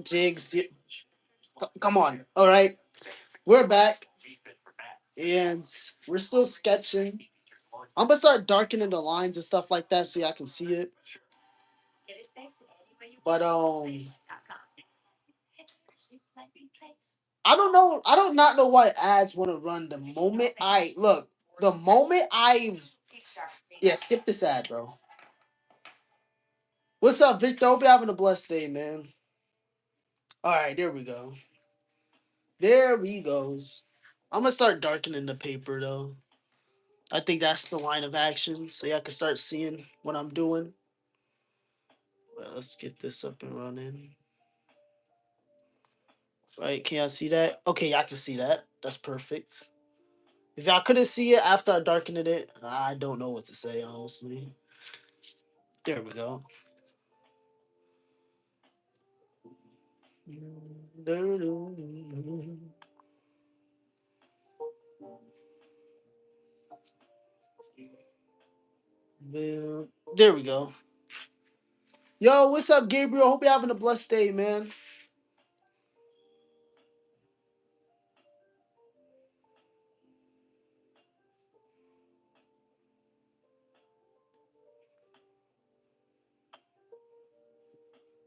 Jigs. Come on. All right. We're back and we're still sketching. I'm gonna start darkening the lines and stuff like that so y'all can see it. But I don't know. I don't not know why ads want to run the moment I look. The moment I yeah, skip this ad, bro. What's up, Victor? Hope you're having a blessed day, man. All right, there we go. There we goes. I'm gonna start darkening the paper though. I think that's the line of action, so y'all can start seeing what I'm doing. Well, let's get this up and running. Right, can y'all see that? Okay, y'all can see that. That's perfect. If y'all couldn't see it after I darkened it, I don't know what to say, honestly. There we go. There we go. Yo, what's up, Gabriel? Hope you're having a blessed day, man.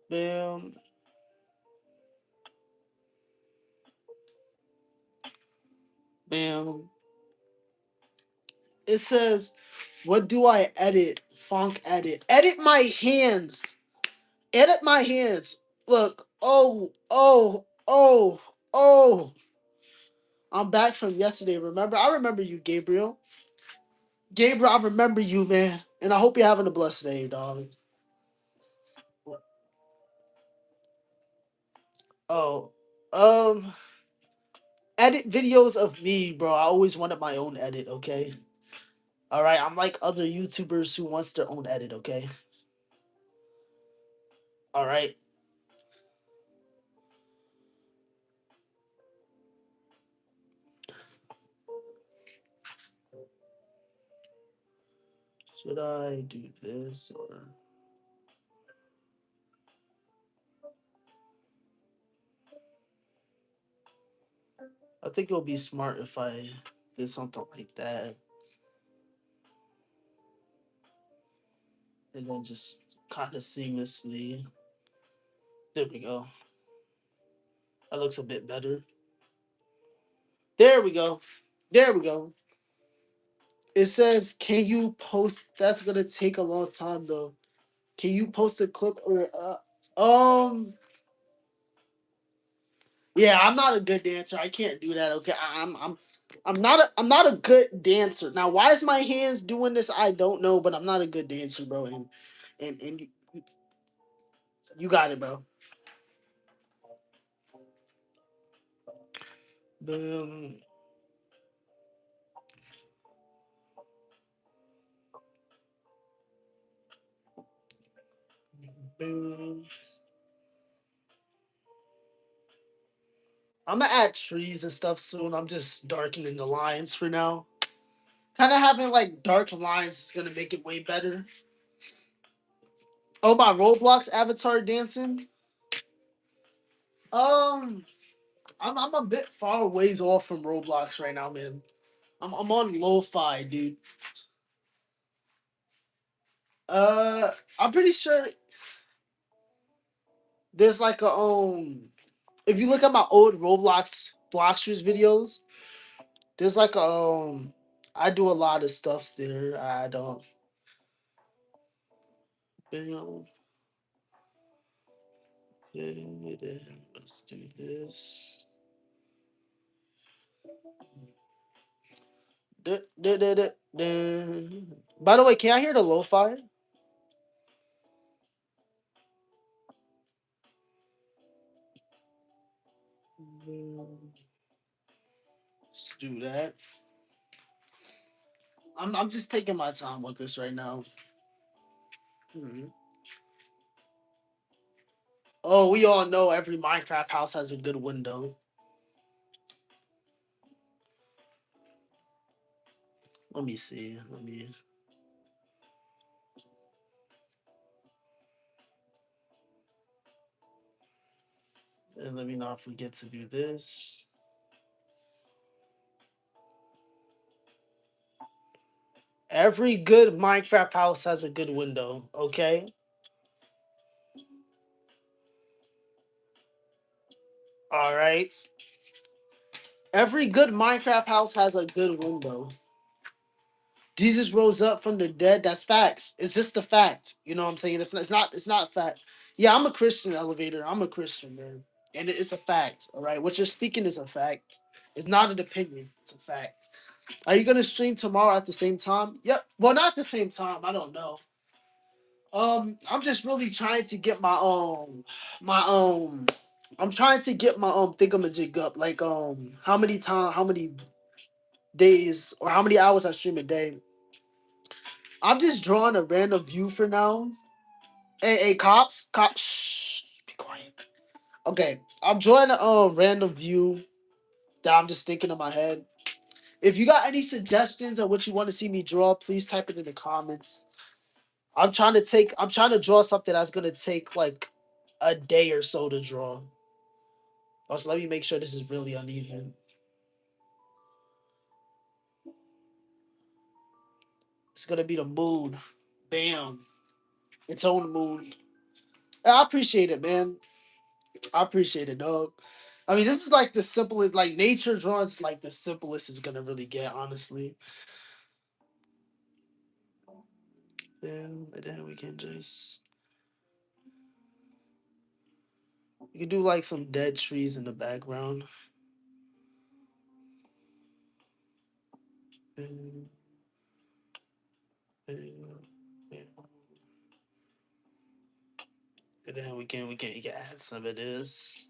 Bam. Bam. It says, what do I edit? Funk edit. Edit my hands. Edit my hands. Look. Oh. I'm back from yesterday, remember? I remember you, Gabriel. Gabriel, I remember you, man. And I hope you're having a blessed day, dog. Oh. Um, edit videos of me, bro. I always wanted my own edit, okay? Alright, I'm like other YouTubers who wants their own edit, okay? Alright. Should I do this or I think it'll be smart if I did something like that. And then just kind of seamlessly. There we go. That looks a bit better. There we go. There we go. It says, can you post? That's gonna take a long time though. Can you post a clip or yeah, I'm not a good dancer. I can't do that. Okay, I'm not a good dancer. Now, why is my hands doing this? I don't know, but I'm not a good dancer, bro. And you got it, bro. Boom. Boom. I'm gonna add trees and stuff soon. I'm just darkening the lines for now. Kind of having like dark lines is gonna make it way better. Oh, my Roblox avatar dancing. Um, I'm a bit far ways off from Roblox right now, man. I'm on lo-fi, dude. Uh, I'm pretty sure there's like a If you look at my old Roblox Blockstreet videos, there's like a I do a lot of stuff there. I don't. Bam. Okay, then let's do this. By the way, can I hear the lo-fi? Let's do that. I'm just taking my time with this right now. Mhm. Oh, we all know every Minecraft house has a good window. Let me see. Let me. And let me not forget to do this. Every good Minecraft house has a good window, okay? All right. Every good Minecraft house has a good window. Jesus rose up from the dead. That's facts. It's just a fact. You know what I'm saying? It's not a fact. Yeah, I'm a Christian, Elevator. I'm a Christian, man. And it's a fact. All right. What you're speaking is a fact. It's not an opinion. It's a fact. Are you gonna stream tomorrow at the same time? Yep. Well, not the same time. I don't know. I'm just really trying to get my I'm trying to get my thingamajig up. Like how many days or how many hours I stream a day. I'm just drawing a random view for now. Hey, cops, shh, be quiet. Okay, I'm drawing a random view that I'm just thinking in my head. If you got any suggestions on what you want to see me draw, please type it in the comments. I'm trying to draw something that's gonna take like a day or so to draw. Also, let me make sure this is really uneven. It's gonna be the moon. Bam. Its own moon. I appreciate it, man. I appreciate it, dog. I mean, this is like the simplest, like nature drawings, is like the simplest it's gonna really get, honestly. And then we can just we can do like some dead trees in the background. And, and, and then we can add some of this.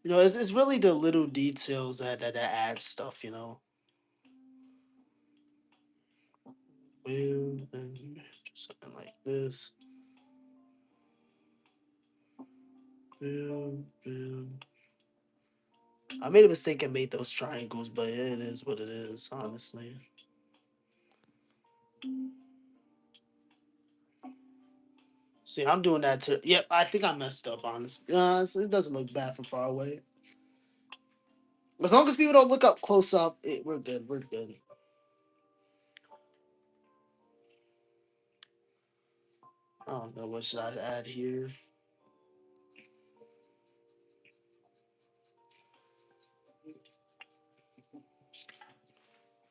You know, it's really the little details that add stuff. You know, and something like this. Boom, boom. I made a mistake and made those triangles, but it is what it is, honestly. See, I'm doing that too. Yep, I think I messed up, honestly. It doesn't look bad from far away. As long as people don't look up close up, we're good. We're good. I don't know what should I add here.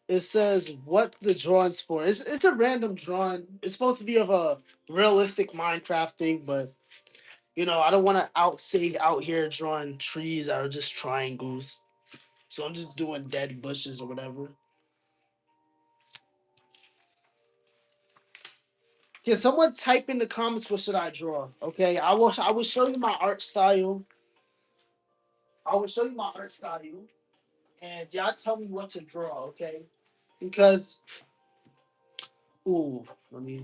It says what the drawing's for. It's a random drawing. It's supposed to be of a realistic Minecraft thing, but you know I don't want to out here drawing trees that are just triangles. So I'm just doing dead bushes or whatever. Can someone type in the comments what should I draw? Okay, I will show you my art style. I will show you my art style, and y'all tell me what to draw. Okay, because ooh, let me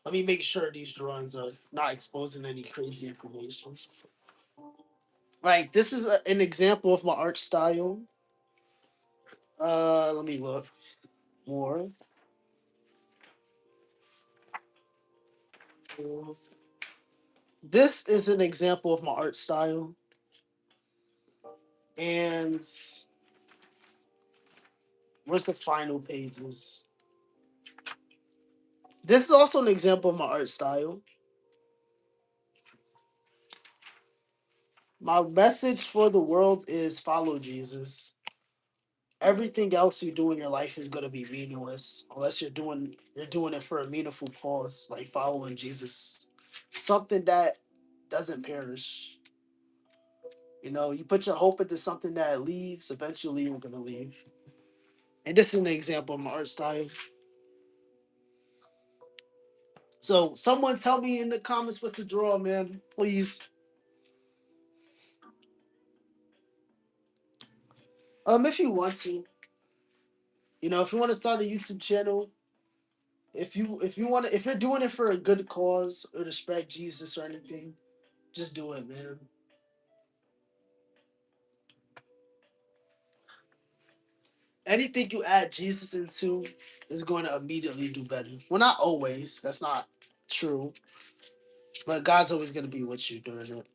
make sure these drawings are not exposing any crazy information. Right, this is an example of my art style. Let me look more. This is an example of my art style, and where's the final pages? This is also an example of my art style. My message for the world is follow Jesus. Everything else you do in your life is gonna be meaningless unless you're doing it for a meaningful cause, like following Jesus. Something that doesn't perish. You know, you put your hope into something that leaves, eventually you're gonna leave. And this is an example of my art style. So someone tell me in the comments what to draw, man. Please. If you want to. You know, if you want to start a YouTube channel, if you want to, if you're doing it for a good cause or to spread Jesus or anything, just do it, man. Anything you add Jesus into is going to immediately do better. Well, not always. That's not true. But God's always going to be with you doing it.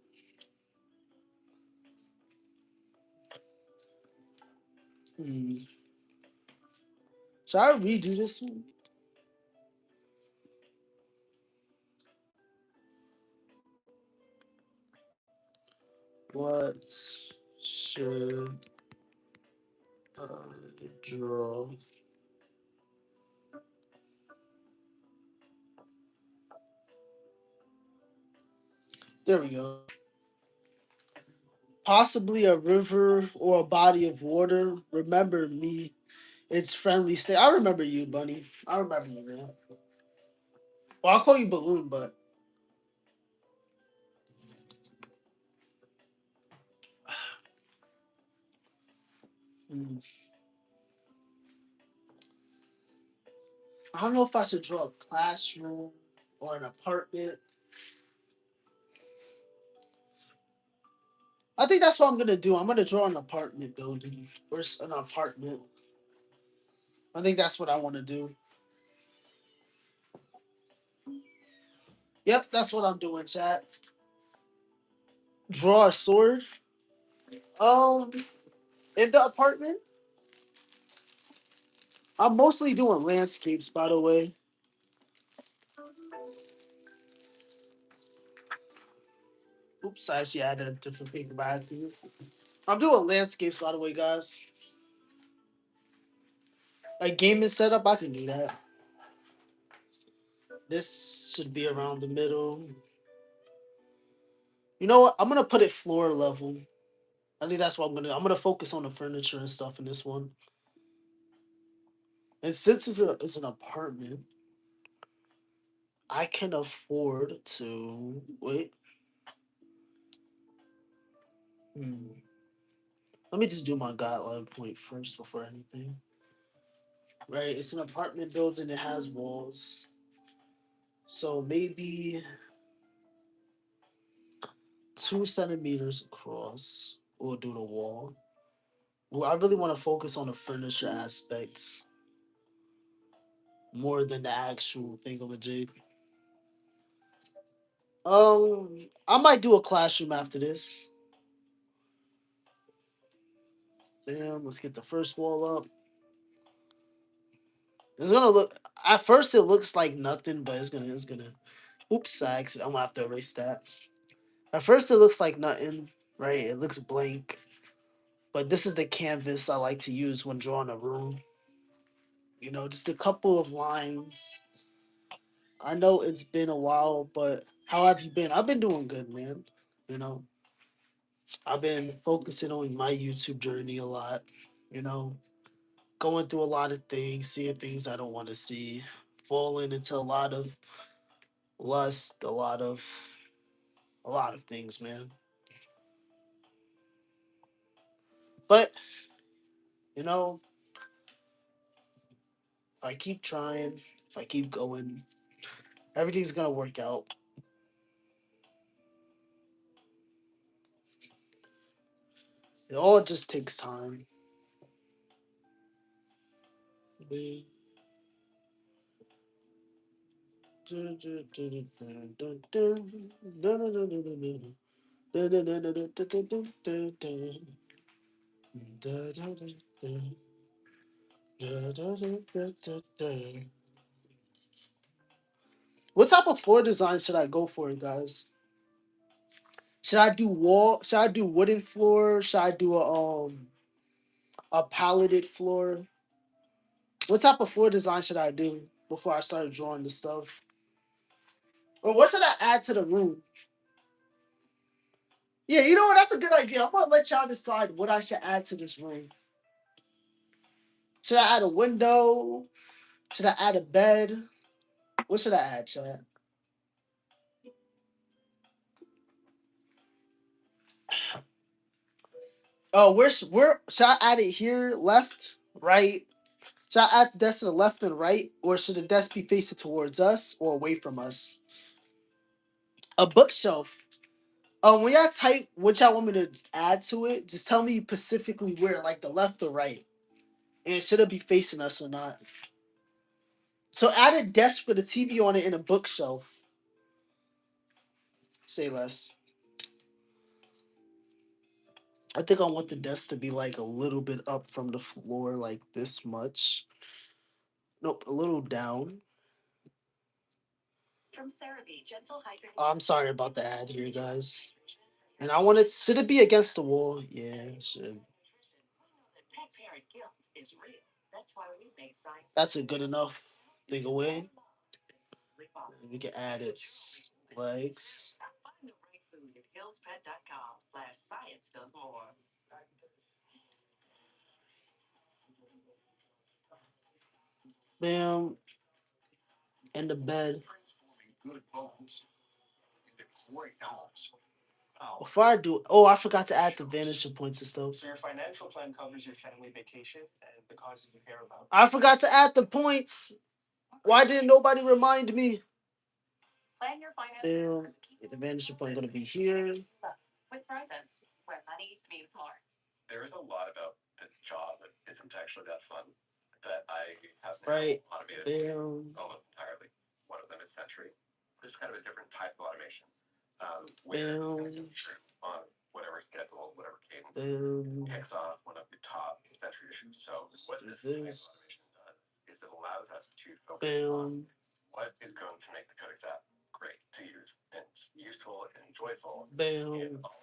Hmm. Should I redo this one? What should I draw? There we go. Possibly a river or a body of water. Remember me. It's friendly state. I remember you, Bunny. I remember you, man. Well, I'll call you Balloon, but mm, I don't know if I should draw a classroom or an apartment. I think that's what I'm gonna do. I'm gonna draw an apartment building or an apartment. I think that's what I want to do. Yep, that's what I'm doing, chat. Draw a sword. Um, in the apartment, I'm mostly doing landscapes, by the way. Oops, I actually added a different paper bag for you. I'm doing landscapes, by the way, guys. Like gaming setup, I can do that. This should be around the middle. You know what? I'm gonna put it floor level. I think that's what I'm gonna. I'm gonna focus on the furniture and stuff in this one. And since it's an apartment, I can afford to wait. Hmm. Let me just do my guideline point first before anything. Right, it's an apartment building. It has walls, so maybe 2 centimeters across. We'll do the wall. Well, I really want to focus on the furniture aspects more than the actual thingamajig. I might do a classroom after this. Damn, let's get the first wall up. It's gonna look. At first, it looks like nothing, but it's gonna. Oops, I'm gonna have to erase that. At first, it looks like nothing, right? It looks blank, but this is the canvas I like to use when drawing a room. You know, just a couple of lines. I know it's been a while, but how have you been? I've been doing good, man. You know, I've been focusing on my YouTube journey a lot. You know, going through a lot of things, seeing things I don't want to see, falling into a lot of lust, a lot of things, man. But you know, if I keep trying, if I keep going, everything's gonna work out. It all just takes time. What type of floor design should I go for, guys? Should I do wall? Should I do wooden floor? Should I do a palleted floor? What type of floor design should I do before I start drawing the stuff? Or what should I add to the room? Yeah, you know what? That's a good idea. I'm gonna let y'all decide what I should add to this room. Should I add a window? Should I add a bed? What should I add? Should I? Oh, where should I add it here? Left, right? Should I add the desk to the left and right, or should the desk be facing towards us or away from us? A bookshelf. When y'all type what y'all want me to add to it, just tell me specifically where, like the left or right, and should it be facing us or not? So add a desk with a TV on it and a bookshelf. Say less. I think I want the desk to be like a little bit up from the floor, like this much. Nope, a little down. Oh, I'm sorry about the ad here, guys. And I want it. Should it be against the wall? Yeah, it should. That's a good enough thing away. And we can add its legs. Bam. And the bed. Before I do, oh, I forgot to add the vanishing points and stuff. I forgot to add the points. Why didn't nobody remind me? Bam. The vanishing point gonna be here. Right. Bam. Bam. Bam. This. Bam.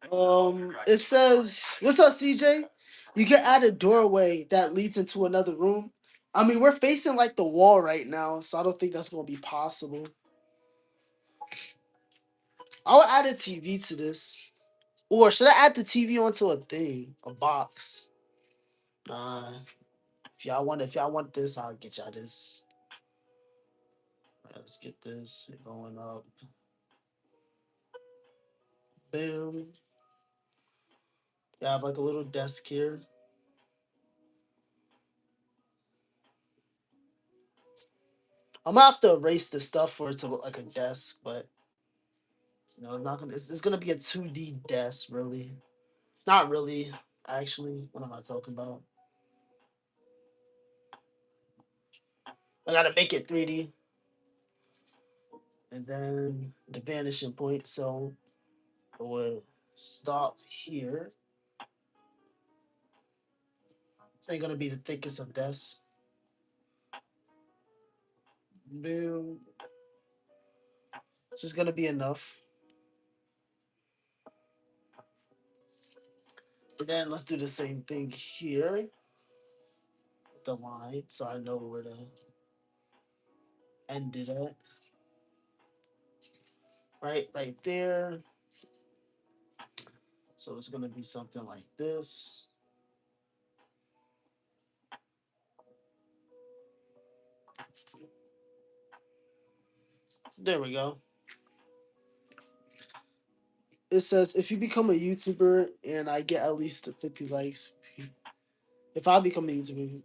Bam. It says, "What's up, CJ? You can add a doorway that leads into another room." I mean, we're facing like the wall right now, so I don't think that's gonna be possible. I'll add a TV to this, or should I add the TV onto a thing, a box? Nah. If y'all want this, I'll get y'all this. Alright, let's get this going up. Boom. You have like a little desk here. I'm gonna have to erase this stuff for it to look like a desk, but it's not gonna. It's gonna be a 2D desk, really. Not really, actually. What am I talking about? I gotta make it 3D, and then the vanishing point. So we'll stop here. This ain't gonna be the thickest of desks. Boom. It's just gonna be enough. And then let's do the same thing here with the line, so I know where to end it at. Right there. So it's gonna be something like this. There we go. It says if you become a YouTuber and I get at least 50 likes, if I become a YouTuber,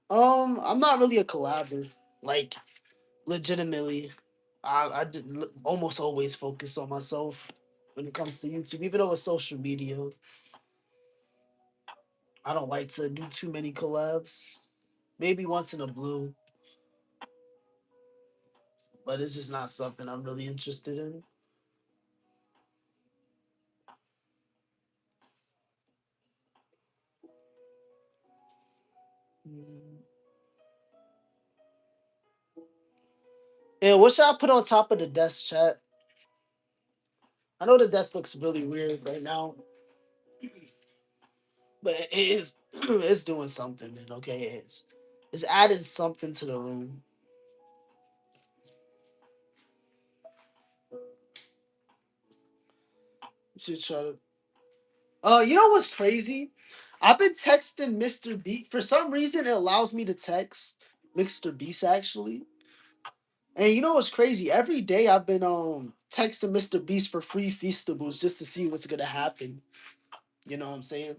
I'm not really a collaborator. Like legitimately, almost always focus on myself when it comes to YouTube, even though it's social media. I don't like to do too many collabs. Maybe once in a blue, but it's just not something I'm really interested in. Yeah, what should I put on top of the desk, chat? I know the desk looks really weird right now, but it is it's doing something, man. Okay, it's adding something to the room. You should try to. You know what's crazy? I've been texting Mr. B. For some reason, it allows me to text Mr. Beast actually. And you know what's crazy? Every day I've been texting Mr. Beast for free feastables just to see what's gonna happen. You know what I'm saying?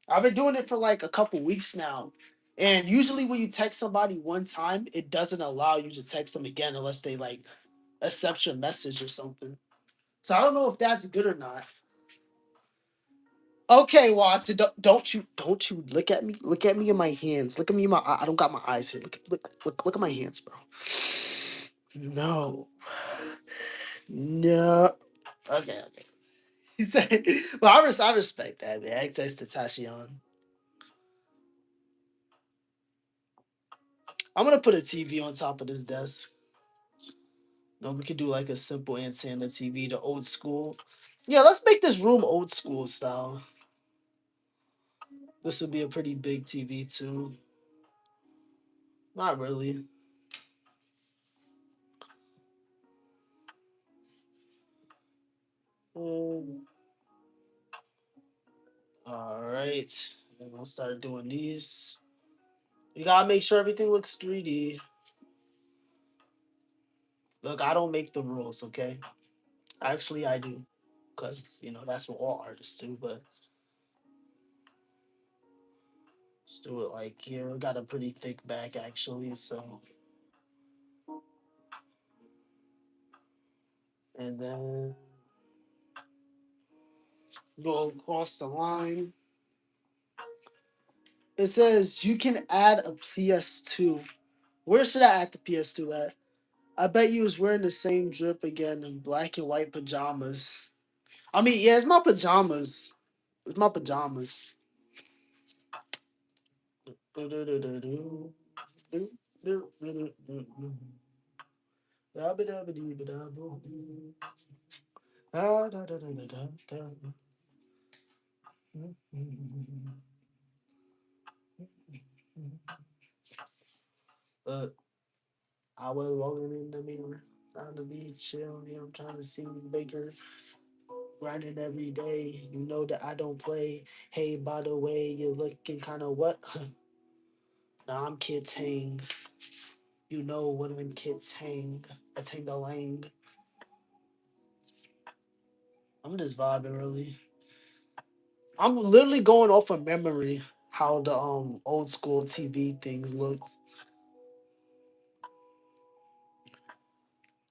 I've been doing it for like a couple weeks now. And usually when you text somebody one time, it doesn't allow you to text them again unless they like accept your message or something. So I don't know if that's good or not. Okay, Watson, don't you look at me. Look at me in my hands. Look at me in my I don't got my eyes here. Look at my hands, bro. No. No. Okay. He said, but I respect that, man. Access to Tashion. I'm gonna put a TV on top of this desk. No, we could do like a simple antenna TV, the old school. Yeah, let's make this room old school style. This would be a pretty big TV too. Not really. Um, all right. Then we'll start doing these. You gotta make sure everything looks 3D. Look, I don't make the rules, okay? Actually, I do. Because, that's what all artists do, but let's do it like here. We got a pretty thick back, actually, so. And then go across the line. It says you can add a PS2. Where should I add the PS2 at? I bet you was wearing the same drip again in black and white pajamas. I mean, yeah, it's my pajamas. It's my pajamas. Look, I was walking in the mirror, trying to be chill. Yeah, I'm trying to see bigger. Grinding every day. You know that I don't play. Hey, by the way, you're looking kind of what? Now I'm kids hang. You know when kids hang. I take the lang. I'm just vibing really. I'm literally going off of memory how the old school TV things looked.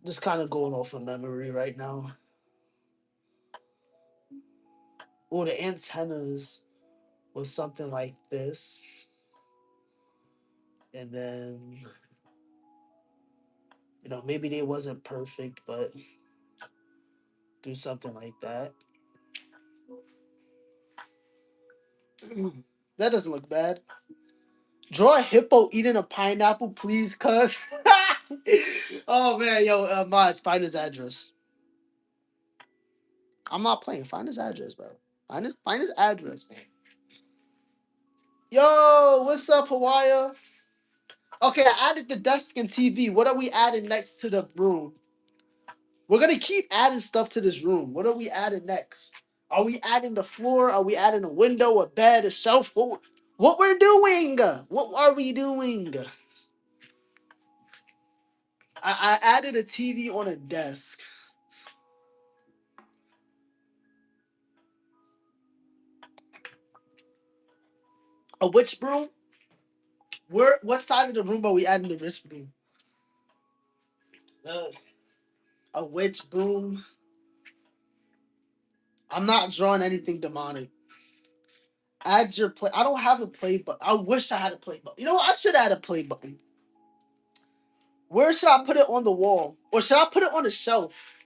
Just kind of going off of memory right now. Oh, the antennas was something like this, and then maybe they wasn't perfect, but do something like that. That doesn't look bad. Draw a hippo eating a pineapple, please, cuz. Oh man, yo, Mods, find his address. I'm not playing. Find his address, bro. Find his address, man. Yo, what's up, Hawaii? Okay, I added the desk and TV. What are we adding next to the room? We're gonna keep adding stuff to this room. What are we adding next? Are we adding the floor? Are we adding a window, a bed, a shelf? What we're doing? What are we doing? I added a TV on a desk. A witch broom? What side of the room are we adding the witch broom? Uh, a witch broom. I'm not drawing anything demonic. Add your play. I don't have a play button. I wish I had a play button. You know what? I should add a play button. Where should I put it on the wall? Or should I put it on the shelf?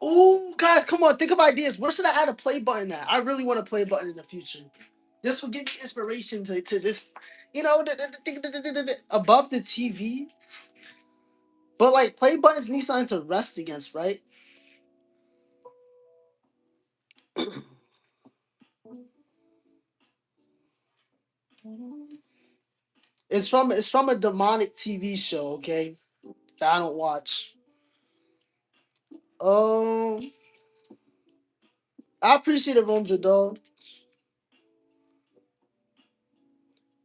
Ooh, guys, come on. Think of ideas. Where should I add a play button at? I really want a play button in the future. This will give me inspiration to just, above the TV. But, like, play buttons need something to rest against, right? It's from a demonic TV show, okay? That I don't watch. Um, I appreciate it, Romza, dog.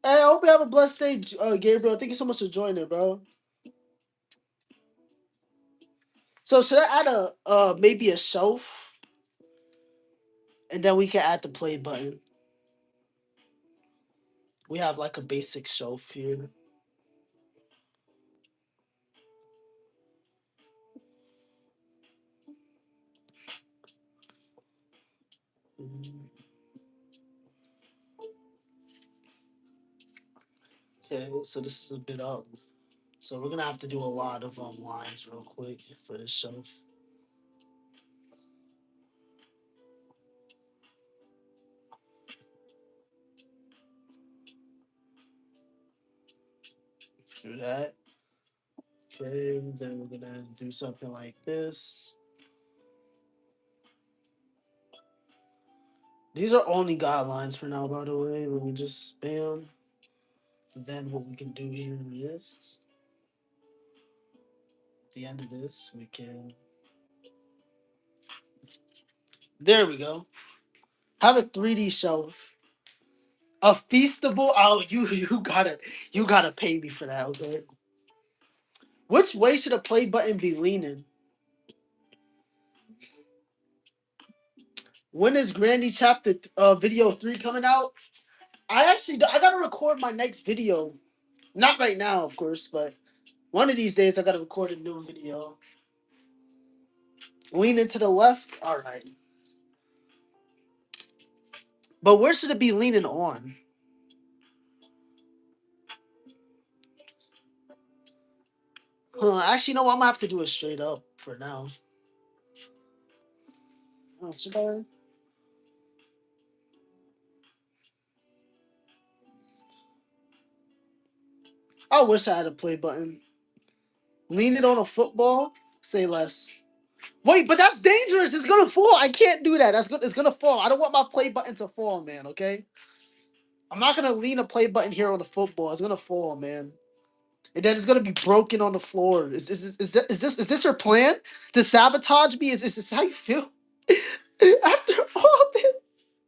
Hey, I hope you have a blessed day, Gabriel. Thank you so much for joining, bro. So should I add a maybe a shelf, and then we can add the play button. We have like a basic shelf here. Mm, okay, so this is a bit up. So we're gonna have to do a lot of lines real quick for this shelf. Do that. Okay, then we're gonna do something like this. These are only guidelines for now, by the way. Let me just bam. Then what we can do here is, at the end of this, we can. There we go. Have a 3D shelf. A feastable. Oh, you gotta pay me for that, okay? Which way should a play button be leaning? When is Granny Chapter video 3 coming out? I gotta record my next video. Not right now, of course, but one of these days I gotta record a new video. Leaning to the left? Alright. But where should it be leaning on? Actually, no, I'm gonna have to do it straight up for now. Should I? I wish I had a play button. Lean it on a football? Say less. Wait, but that's dangerous. It's gonna fall. I can't do that. That's good. It's gonna fall. I don't want my play button to fall, man. Okay. I'm not gonna lean a play button here on the football. It's gonna fall, man. And then it's gonna be broken on the floor. Is this your plan to sabotage me? Is this how you feel? After all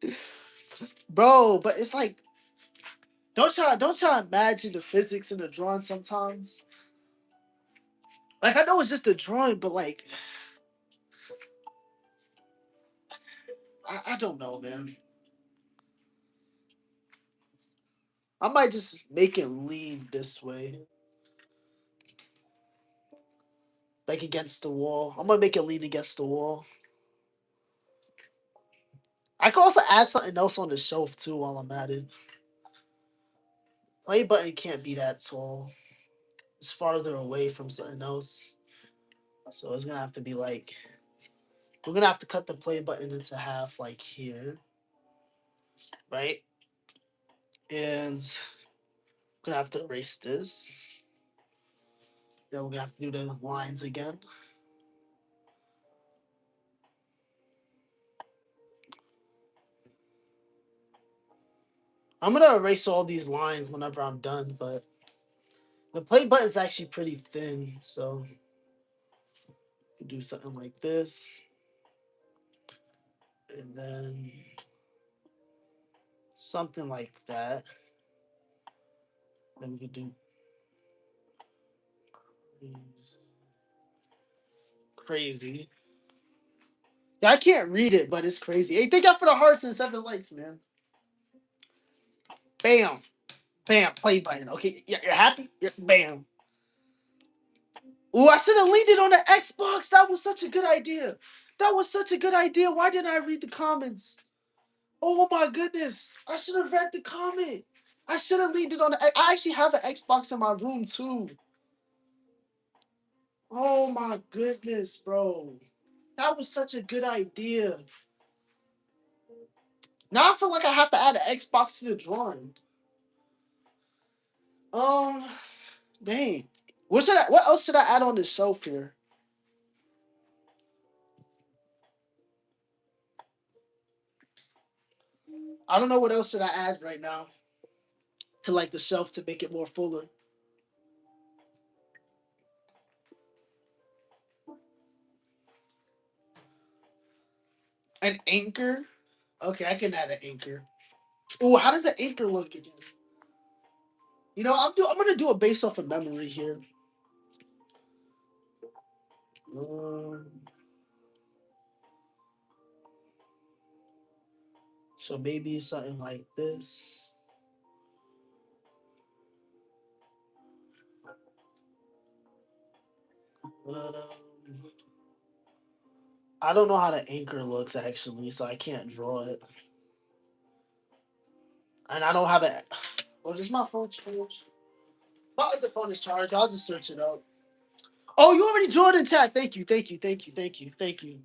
this, bro. But it's like, don't y'all imagine the physics in the drawing sometimes? Like I know it's just a drawing, but like I don't know, man. I might just make it lean this way, like against the wall. I'm gonna make it lean against the wall. I can also add something else on the shelf too while I'm at it. Play button can't be that tall. It's farther away from something else. So it's gonna have to be like, we're gonna have to cut the play button into half like here. Right? And we're gonna have to erase this. Then we're gonna have to do the lines again. I'm gonna erase all these lines whenever I'm done, but the play button is actually pretty thin, so do something like this, and then something like that. Then we could do crazy. Yeah, I can't read it, but it's crazy. Hey, thank y'all for the hearts and 7 likes, man. Bam, bam, play button. Okay, yeah, you're happy. Bam. Ooh, I should have leaned it on the Xbox. That was such a good idea. That was such a good idea. Why didn't I read the comments? Oh my goodness. I should have read the comment. I should have leaned it on the. I actually have an Xbox in my room too. Oh my goodness, bro. That was such a good idea. Now I feel like I have to add an Xbox to the drawing. Um, dang. What else should I add on the shelf here? I don't know what else should I add right now to like the shelf to make it more fuller. An anchor? Okay, I can add an anchor. Ooh, how does the anchor look again? I'm gonna do it based off of memory here. Um, so maybe something like this. Um, I don't know how the anchor looks actually, so I can't draw it. And I don't have it. Oh, does my phone charge? My other phone is charged. I'll just search it up. Oh, you already drew it in chat. Thank you, thank you, thank you, thank you, thank you.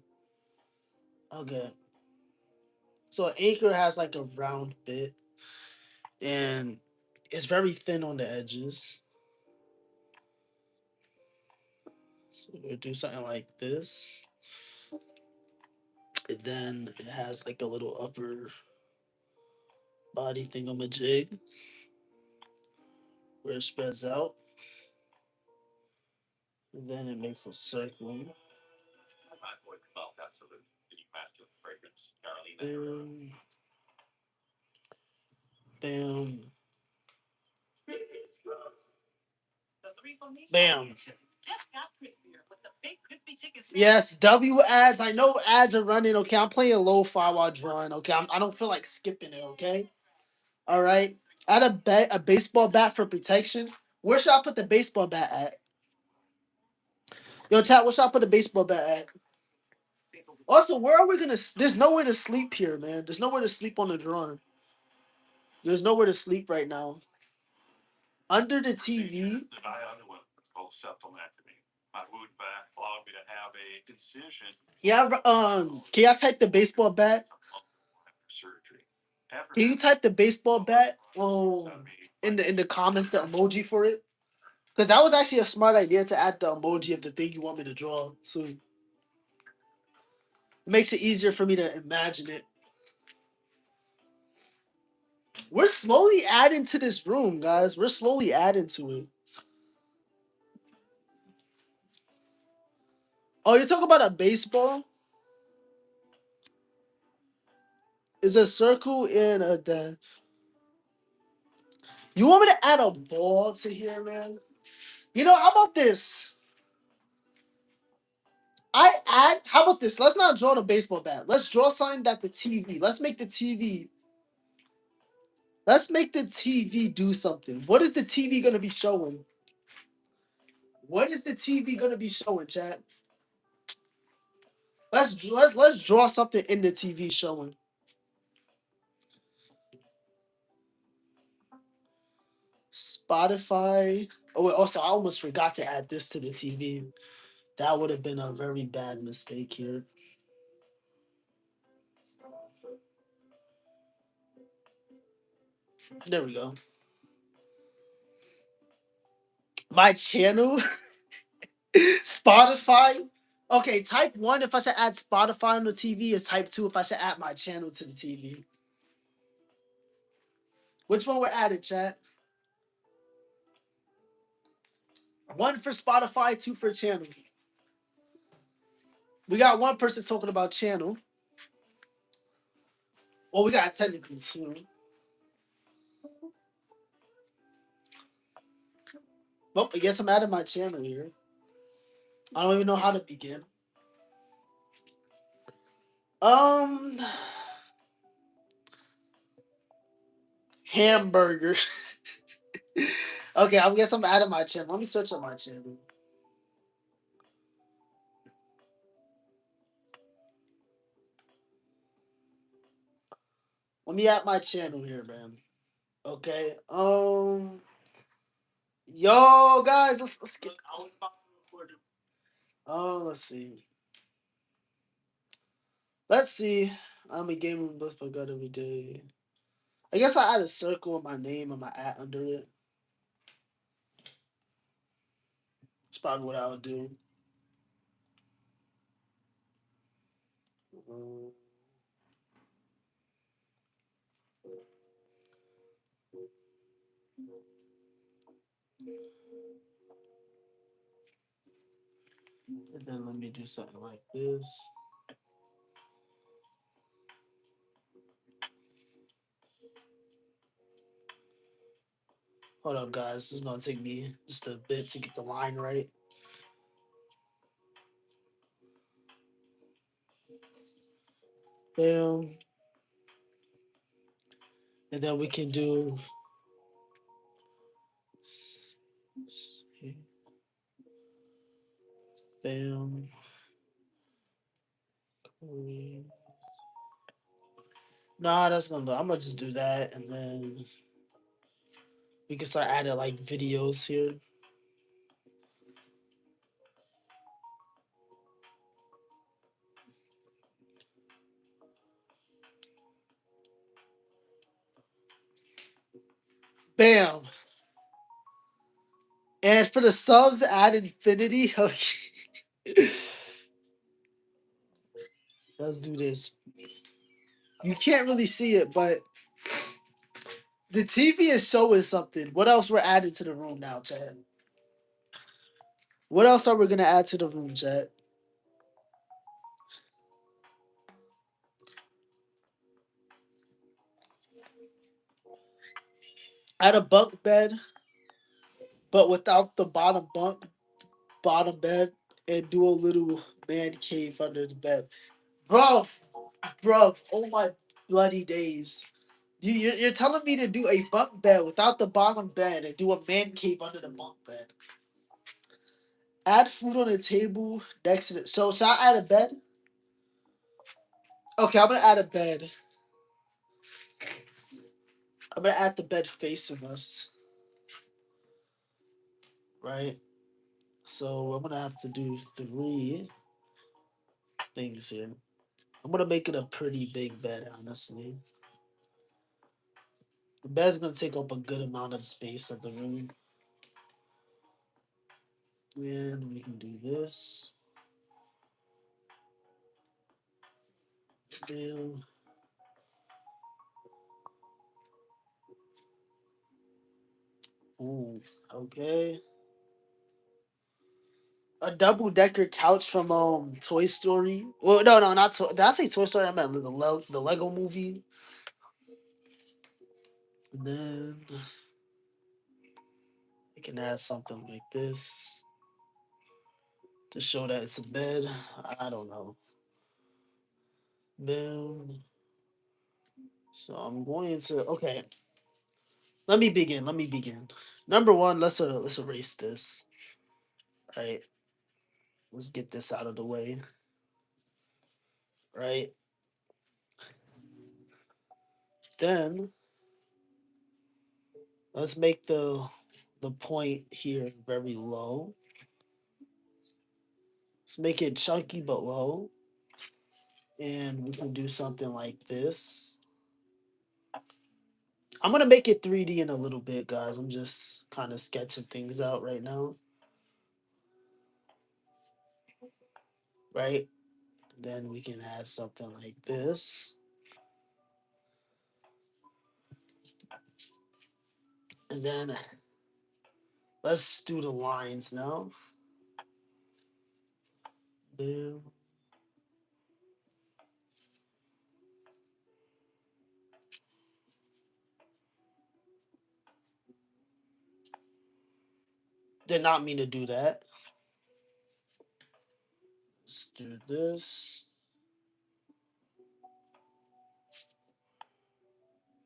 Okay. So an anchor has like a round bit, and it's very thin on the edges. We'll do something like this. And then it has like a little upper body thingamajig where it spreads out. And then it makes a circle. Bam. Bam. Bam. Yes, W ads. I know ads are running. Okay, I'm playing lo-fi while drawing. Okay, I don't feel like skipping it. Okay, all right. Add a baseball bat for protection. Where should I put the baseball bat at? Yo, chat. Where should I put the baseball bat at? Also, where are we gonna? There's nowhere to sleep here, man. There's nowhere to sleep on the drawing. There's nowhere to sleep right now. Under the TV. Yeah. Can y'all type the baseball bat? Can you type the baseball bat in the comments the emoji for it? Because that was actually a smart idea to add the emoji of the thing you want me to draw. So it makes it easier for me to imagine it. We're slowly adding to this room, guys. We're slowly adding to it. Oh, you're talking about a baseball? Is a circle in a the? You want me to add a ball to here, man? You know, how about this? How about this? Let's not draw the baseball bat. Let's draw something that the TV. Let's make the TV do something. What is the TV gonna be showing? What is the TV gonna be showing, chat? Let's draw something in the TV showing. Spotify. Oh wait, also I almost forgot to add this to the TV. That would have been a very bad mistake here. There we go. My channel, Spotify. Okay, type one if I should add Spotify on the TV, or type two if I should add my channel to the TV. Which one we're added, chat? One for Spotify, two for channel. We got one person talking about channel. Well, we got technically two. Well, I guess I'm adding my channel here. I don't even know how to begin. Um, Hamburger. Okay, I guess I'm adding my channel. Let me search on my channel. Let me add my channel here, man. Okay. Yo, guys, let's get. Oh, let's see. Let's see. I'm a gamer with Bless by God every day. I guess I add a circle with my name and my at under it. That's probably what I would do. Um, and then let me do something like this. Hold up, guys. This is gonna take me just a bit to get the line right. Bam. And then we can do. Bam. Nah, that's gonna do. I'm gonna just do that, and then we can start adding like videos here. Bam. And for the subs, add infinity. Okay. Let's do this. You can't really see it, but the TV is showing something. What else we're adding to the room now, Chad? What else are we gonna add to the room, Chad? Add a bunk bed, but without the bottom bed, and do a little man cave under the bed. Bruv, bruv, oh my bloody days. You're telling me to do a bunk bed without the bottom bed and do a man cave under the bunk bed. Add food on the table next to it. So, should I add a bed? Okay, I'm gonna add a bed. I'm gonna add the bed facing us, right? So, I'm gonna have to do three things here. I'm gonna make it a pretty big bed, honestly. The bed's gonna take up a good amount of space of the room. And we can do this. And ooh, okay. A double decker couch from Toy Story. Well, no, not Did I say Toy Story? I meant the Lego Movie. And then we can add something like this to show that it's a bed. I don't know. Boom. So I'm going to okay. Let me begin. Let me begin. Number one, let's erase this. Right. Let's get this out of the way. Right. Then let's make the point here very low. Let's make it chunky but low. And we can do something like this. I'm gonna make it 3D in a little bit, guys. I'm just kind of sketching things out right now. Right? Then we can add something like this. And then let's do the lines now. Boom. Did not mean to do that. Let's do this.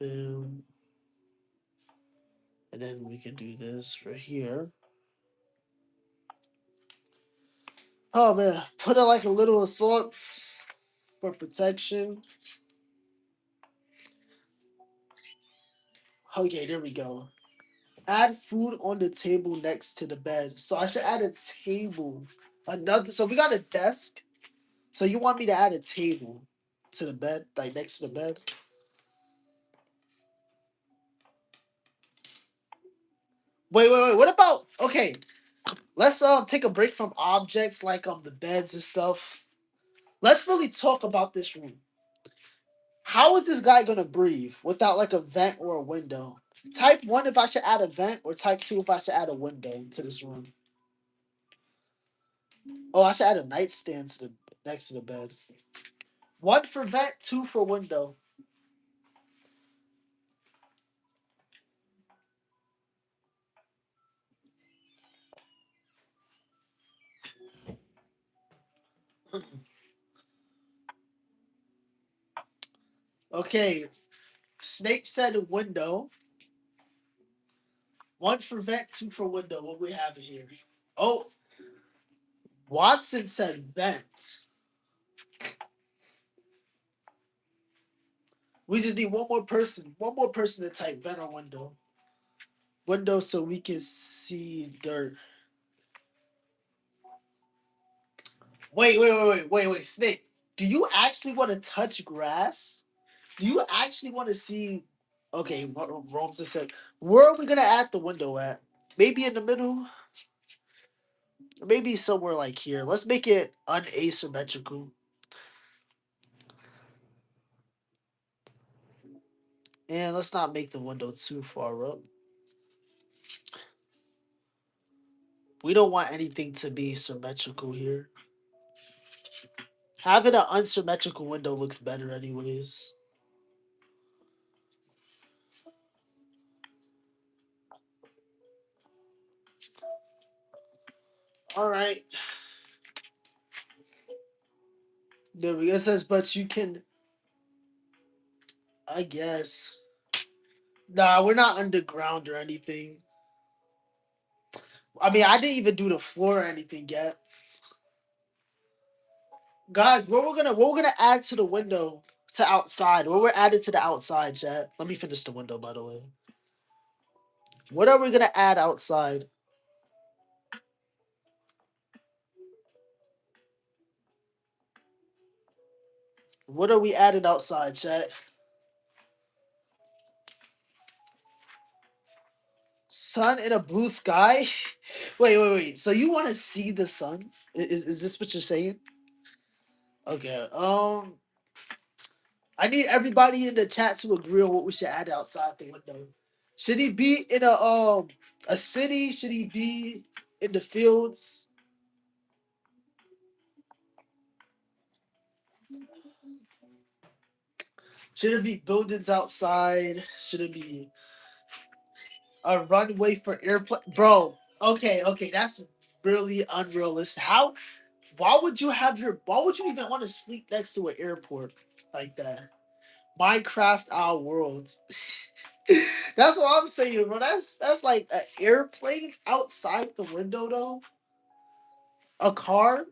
Boom. And then we can do this right here. Oh man, put it like a little assault for protection. Okay, there we go. Add food on the table next to the bed. So I should add a table. Another. So we got a desk. So you want me to add a table to the bed, like next to the bed? Wait. What about okay? Let's take a break from objects like the beds and stuff. Let's really talk about this room. How is this guy gonna breathe without like a vent or a window? Type one if I should add a vent, or type two if I should add a window to this room. Oh, I should add a nightstand to the next to the bed. One for vent, two for window. Okay, Snake said window. One for vent, two for window. What we have here? Oh, Watson said vent. We just need one more person. One more person to type vent or window. Window so we can see dirt. Wait. Snake, do you actually want to touch grass? Do you actually want to see? Okay, Rome just said, where are we gonna add the window at? Maybe in the middle. Maybe somewhere like here. Let's make it unasymmetrical. And let's not make the window too far up. We don't want anything to be symmetrical here. Having an unsymmetrical window looks better anyways. Alright. There we go. It says, but you can, I guess. Nah, we're not underground or anything. I mean, I didn't even do the floor or anything yet. Guys, what we're gonna add to the window to outside? What we're adding to the outside, chat? Let me finish the window, by the way. What are we gonna add outside? What are we adding outside, chat? Sun in a blue sky? Wait. So you want to see the sun? Is this what you're saying? Okay. I need everybody in the chat to agree on what we should add outside the window. Should he be in a city? Should he be in the fields? Should it be buildings outside? Should it be a runway for airplane? Bro, okay, that's really unrealistic. How? Why would you have your? Why would you even want to sleep next to an airport like that? Minecraft our world. That's what I'm saying, bro. That's like airplanes outside the window though. A car.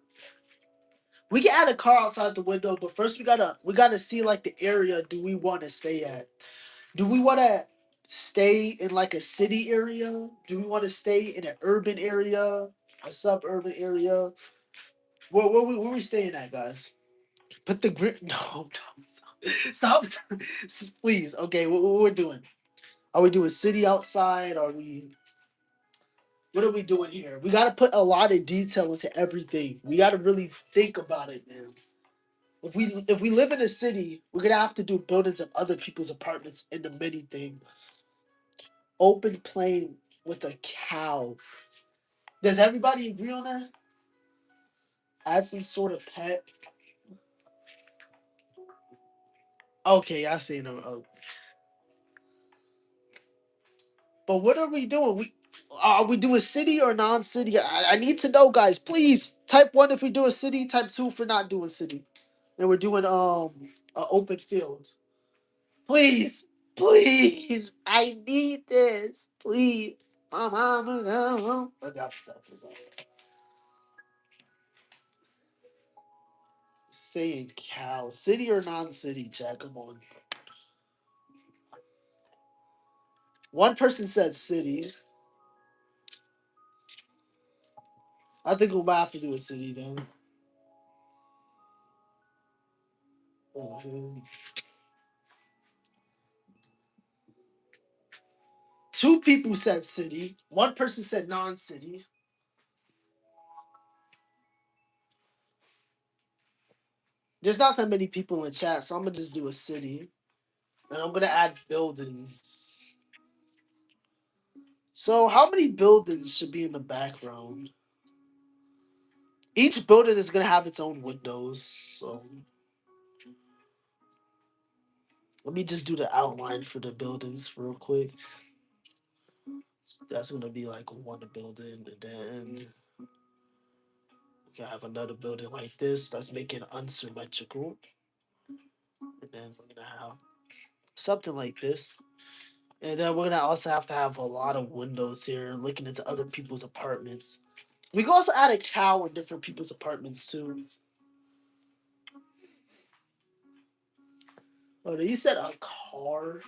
We can add a car outside the window, but first we gotta see like the area. Do we want to stay at? Do we want to stay in like a city area? Do we want to stay in an urban area, a suburban area? Where we staying at, guys? Put the grip. No, stop, please. Okay, what we're doing? Are we doing city outside? Are we? What are we doing here? We got to put a lot of detail into everything. We got to really think about it, man. If we live in a city, we're gonna have to do buildings of other people's apartments in the mini thing. Open plain with a cow. Does everybody agree on that? Add some sort of pet. Okay, I see. No. But what are we doing? Are we doing city or non-city? I need to know, guys. Please type one if we do a city. Type two for not doing city. And we're doing an open field. Please, please, I need this. Please, my mama. No. I got this. Saying cow, city or non-city? Jack, come on. One person said city. I think we might have to do a city then. Mhm. Two people said city. One person said non-city. There's not that many people in chat, so I'm gonna just do a city, and I'm gonna add buildings. So how many buildings should be in the background? Each building is gonna have its own windows. So let me just do the outline for the buildings real quick. That's gonna be like one building, and then we can have another building like this. That's making unsymmetrical, and then we're gonna have something like this. And then we're gonna also have to have a lot of windows here, looking into other people's apartments. We can also add a cow in different people's apartments too. Oh, you said a car?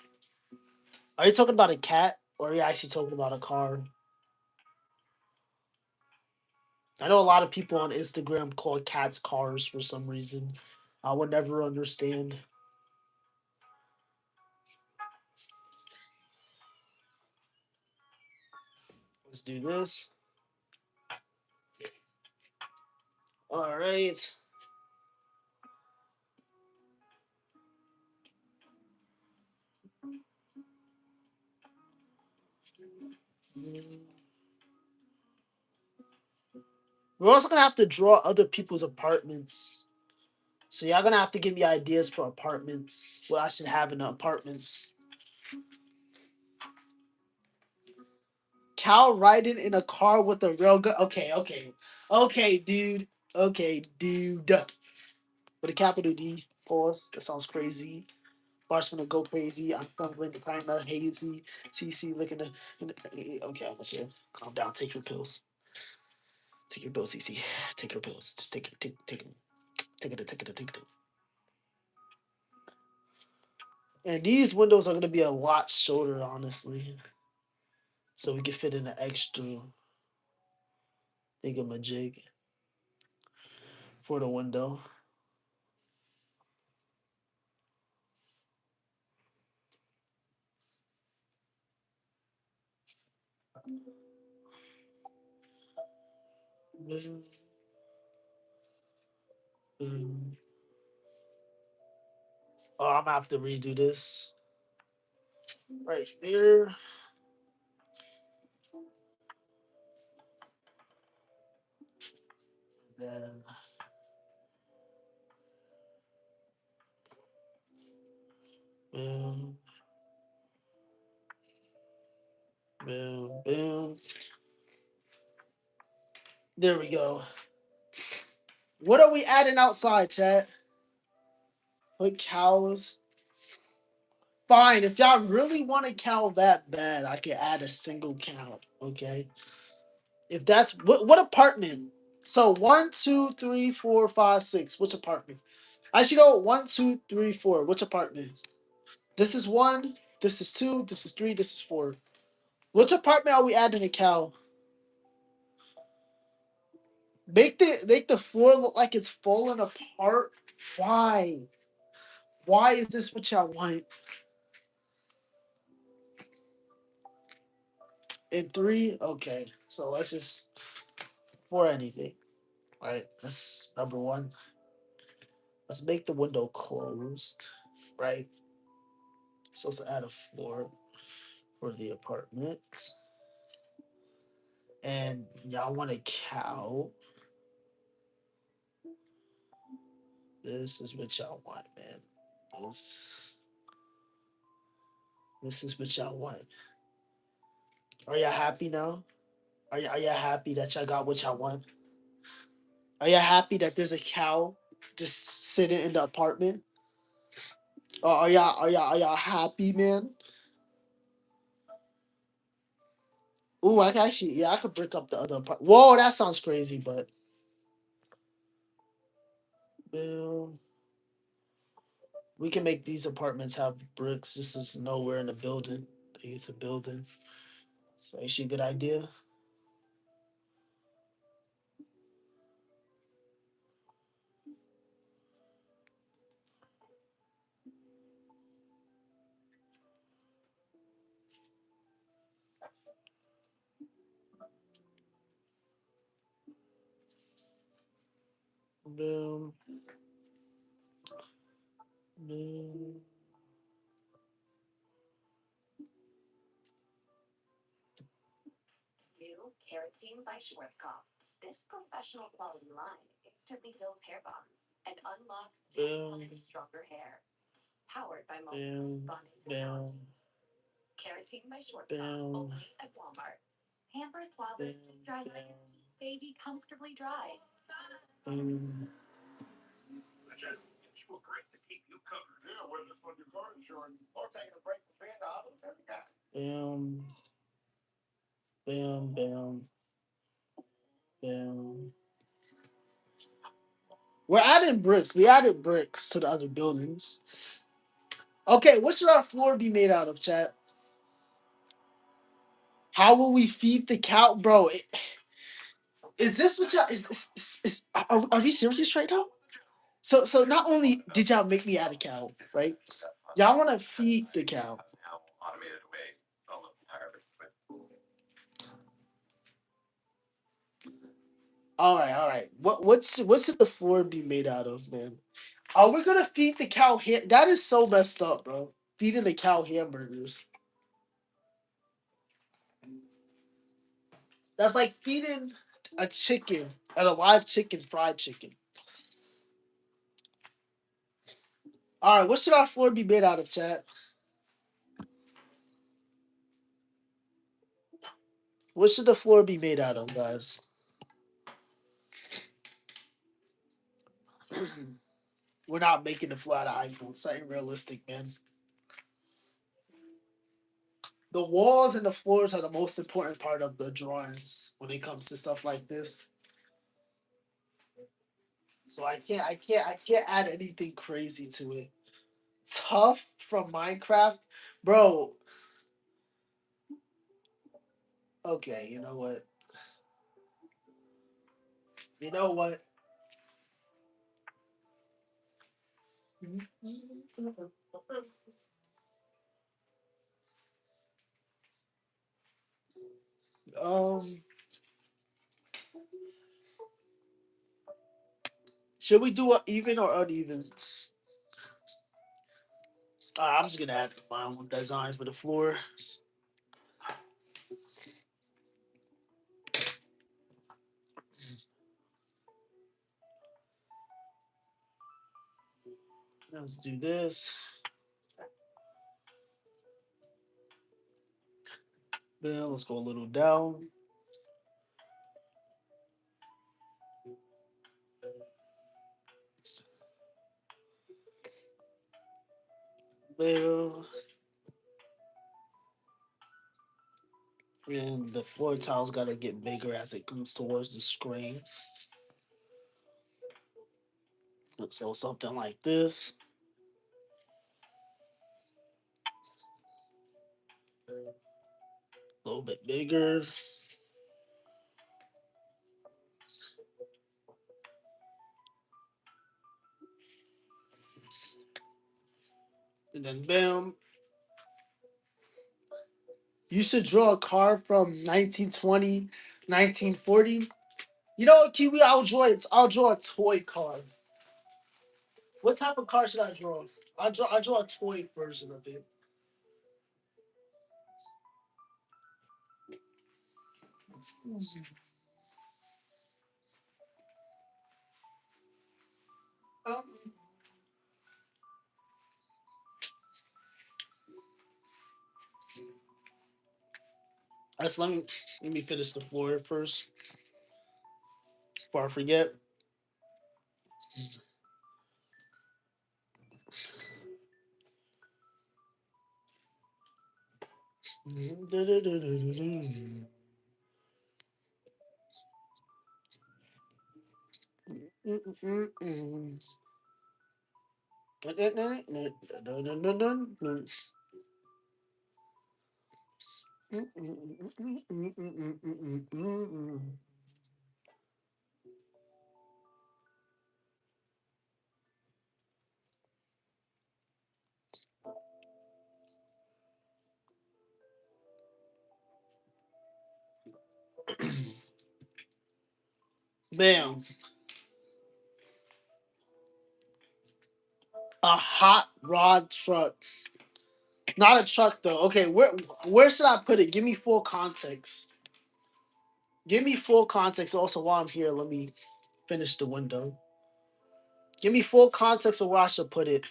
Are you talking about a cat, or are you actually talking about a car? I know a lot of people on Instagram call cats cars for some reason. I would never understand. Let's do this. All right. We're also gonna have to draw other people's apartments. So y'all gonna have to give me ideas for apartments. What I should have in the apartments. Cow riding in a car with a railgun. Okay, okay, okay, dude. Okay, dude. With a capital D. Pause. That sounds crazy. Bars gonna go crazy. I'm fumbling, kinda hazy. CC looking at. Okay, I'm gonna calm down. Take your pills. Take your pills, CC. Take your pills. Just take them. Take it. And these windows are gonna be a lot shorter, honestly. So we can fit in an extra thingamajig for the window. Oh, I'm gonna have to redo this. Right there. Then boom, boom. There we go. What are we adding outside, chat? Put cows. Fine, if y'all really want a cow that bad, I can add a single cow. Okay. If that's what apartment? So 1, 2, 3, 4, 5, 6. Which apartment? Actually, no. 1, 2, 3, 4. Which apartment? This is 1. This is 2. This is 3. This is 4. Which apartment are we adding a cow? Make the floor look like it's falling apart. Why? Why is this what y'all want? In 3, okay. So let's just for anything. All right, that's number 1. Let's make the window closed. Right. So let's add a floor for the apartment. And y'all want a cow. This is what y'all want, man. This, this is what y'all want. Are y'all happy now? Are y'all happy that y'all got what y'all want? Are y'all happy that there's a cow just sitting in the apartment? Or are y'all happy, man? Ooh, I can actually, yeah, I could break up the other part. Whoa, that sounds crazy, but um, we can make these apartments have bricks. This is nowhere in the building. It's a building, so actually a good idea. Boom, boom. Boom, boom, boom, boom, boom. Bam, bam, bam, bam. We're adding bricks. We added bricks to the other buildings. Okay, what should our floor be made out of, chat? How will we feed the cow, bro? Is this what y'all are we serious right now? So not only did y'all make me add a cow, right? Y'all want to feed the cow. All right. What should the floor be made out of, man? Are we gonna feed the cow? That is so messed up, bro. Feeding the cow hamburgers. That's like feeding a chicken, a live chicken, fried chicken. All right. What should our floor be made out of, chat? What should the floor be made out of, guys? We're not making the floor out of iPhone. It's not realistic, man. The walls and the floors are the most important part of the drawings when it comes to stuff like this. So I can't add anything crazy to it. Tough from Minecraft, bro. Okay, you know what? You know what? Um, should we do a even or uneven? I'm just gonna add my own design for the floor. Let's do this. Then let's go a little down. Well, and the floor tiles gotta get bigger as it comes towards the screen. So something like this, a little bit bigger, and then bam. You should draw a car from 1920, 1940. You know what, Kiwi? I'll draw a toy car. What type of car should I draw? I draw a toy version of it. Um, let's let me finish the floor first before I forget. Bam. A hot rod truck. Not a truck though. Okay, where should I put it? Give me full context. Give me full context. Also, while I'm here, let me finish the window. Give me full context of where I should put it.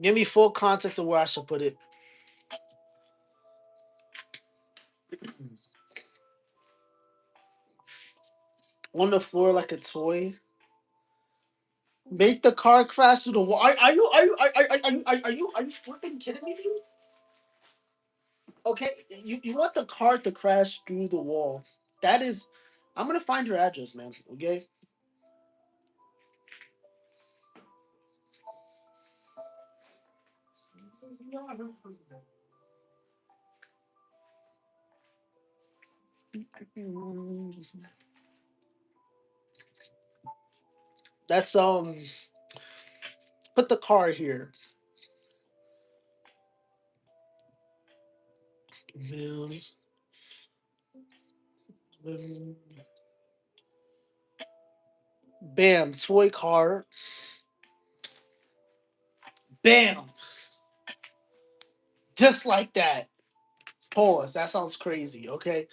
Give me full context of where I should put it. On the floor like a toy. Make the car crash through the wall. Are you flipping kidding me, dude? Okay, you want the car to crash through the wall. That is, I'm gonna find your address, man. Okay. That's put the car here. Man, man. Bam, toy car. Bam, just like that. Pause. That sounds crazy. Okay.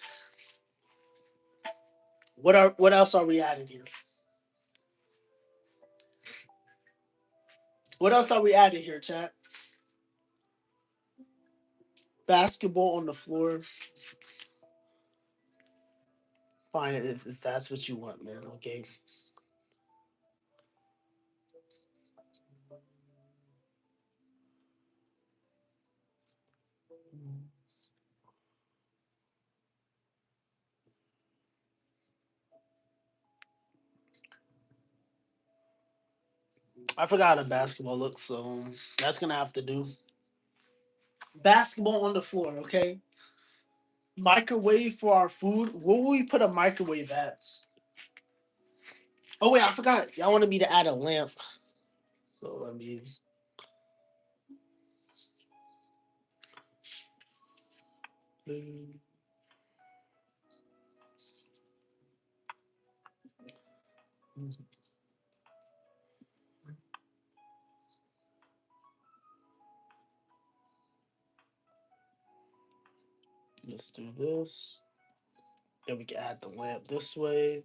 What else are we adding here? What else are we adding here, chat? Basketball on the floor. Fine, if that's what you want, man. Okay. I forgot how the basketball looks, so that's gonna have to do. Basketball on the floor, okay? Microwave for our food. Where will we put a microwave at? Oh wait, I forgot. Y'all wanted me to add a lamp. So let me let's do this. Then we can add the lamp this way.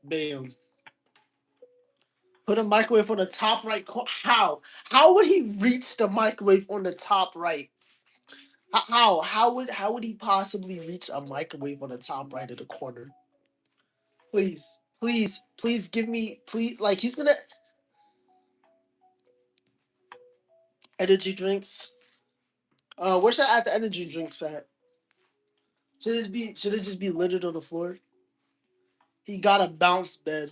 Bam. Put a microwave on the top right corner. How? How would he reach the microwave on the top right? How? How would he possibly reach a microwave on the top right of the corner? Please, please, please give me please like he's gonna energy drinks. Where should I add the energy drinks at? Should it just be littered on the floor? He got a bounce bed.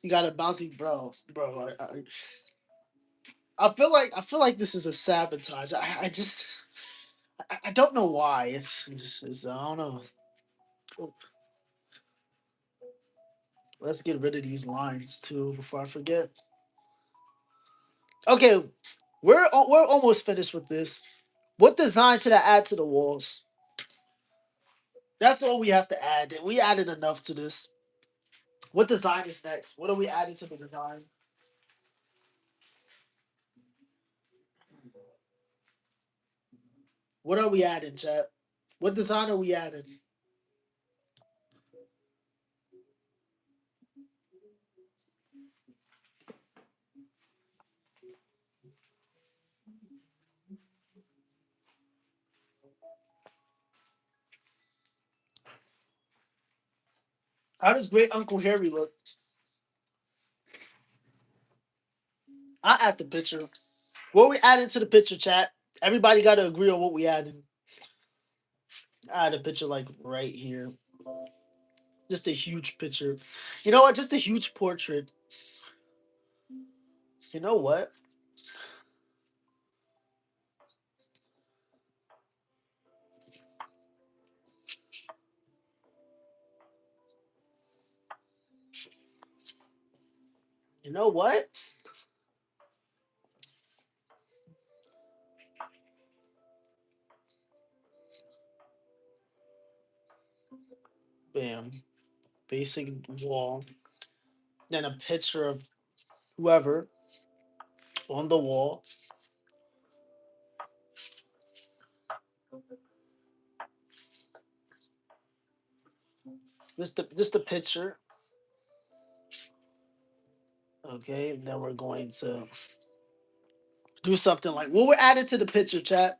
He got a bouncy bro. I feel like this is a sabotage. I just I don't know why. It's I don't know. Let's get rid of these lines too before I forget. Okay, we're almost finished with this. What design should I add to the walls? That's all we have to add. We added enough to this. What design is next? What are we adding to the design? What are we adding, chat? What design are we adding? How does Great Uncle Harry look? I add the picture. What we adding to the picture, chat? Everybody got to agree on what we adding. I add a picture like right here. Just a huge picture. You know what? Just a huge portrait. You know what? You know what? Bam. Basic wall. Then a picture of whoever on the wall. Just a picture. Okay. Then we're going to do something like what we're adding to the picture, chat.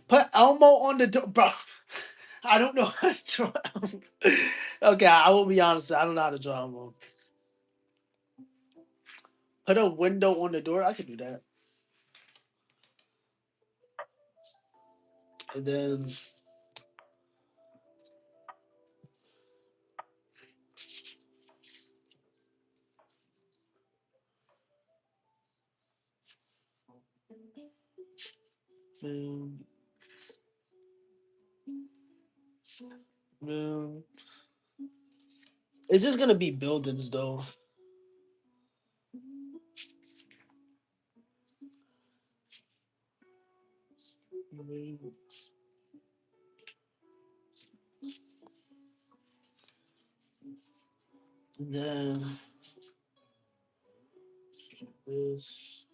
Put Elmo on the door, bro. I don't know how to draw Elmo. Okay, I will be honest. I don't know how to draw Elmo. Put a window on the door. I can do that. And then um, Mm. It's just gonna be buildings though. And then this.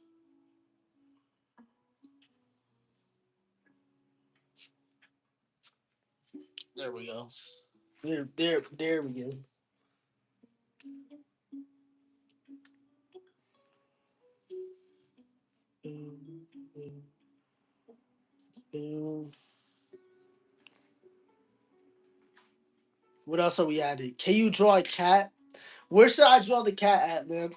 There we go. There we go. Boom, boom, boom. What else are we adding? Can you draw a cat? Where should I draw the cat at, man?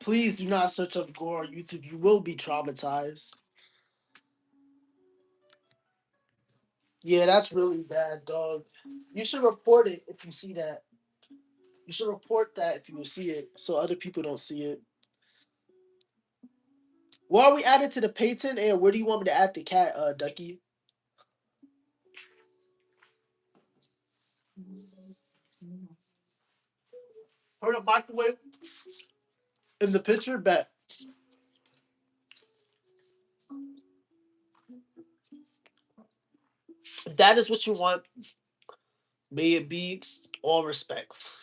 Please do not search up gore on YouTube. You will be traumatized. Yeah, that's really bad, dog. You should report it if you see that. You should report that if you see it, so other people don't see it. What are we adding to the painting, and where do you want me to add the cat, Ducky? Put a microwave in the picture, bet. If that is what you want, may it be all respects.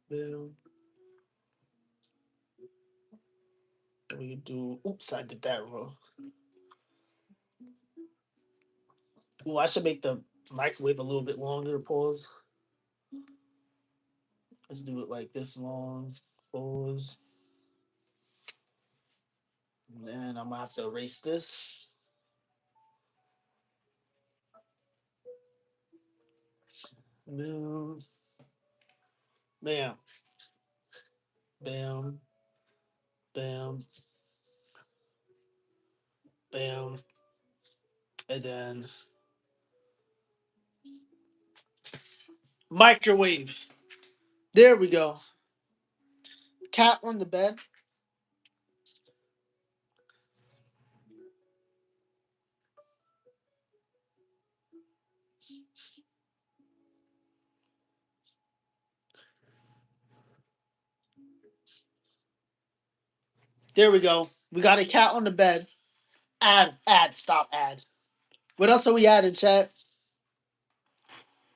Boom. We do. Oops, I did that wrong. Ooh, I should make the microwave a little bit longer. Pause. Let's do it like this long. Pause. And then I'm gonna have to erase this. Boom. Bam. Bam. Bam. Bam. And then microwave. There we go. Cat on the bed. There we go. We got a cat on the bed. Stop, add. What else are we adding, chat?